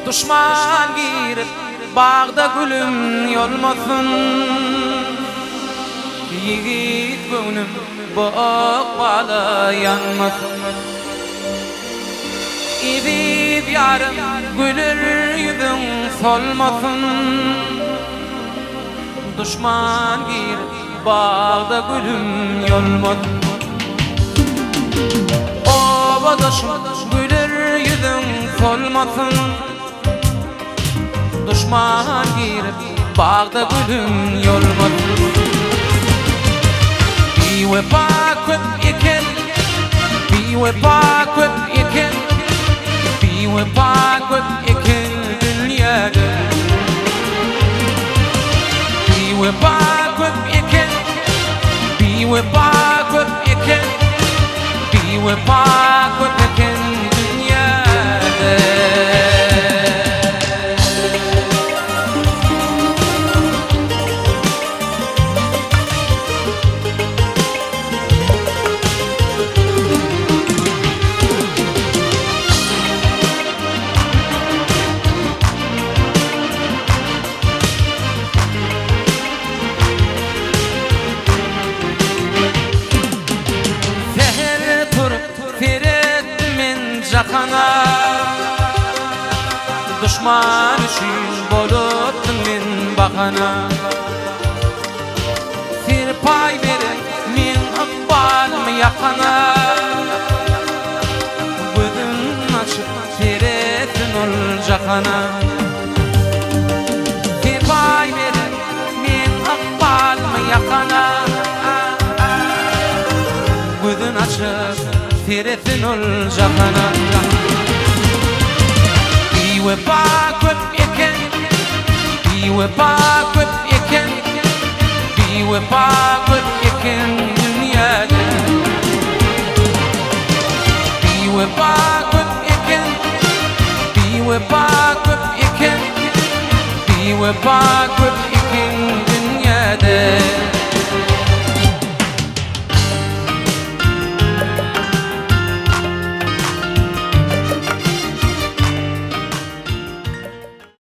Düşman girip bağda gülüm yolmasın. Yiğit gönlüm bokbalı yanmasın. İdip yarım gülür yüzün solmasın. Düşman girip bağda gülüm yolmasın. Obadaşım gülür yüzün solmasın. Düşman girip bağda gülüm yolmasın. Bir vefa köp iken, bir vefa köp iken, bir vefa köp iken dünyada. Bir vefa köp iken, bir vefa köp iken, bir vefa köp iken dünyada. Cakana düşman üçün boluptun men bakana. Bir pay verin men akbalım yakana. Gözün açıp teretin ol cakana. Bir pay verin men akbalım yakana. Gözün açıp teretin ol cakana. Bir vefa köp iken, bir vefa köp iken, bir vefa köp iken dünyada. Bir vefa köp iken, bir vefa köp iken, bir vefa köp iken dünyada.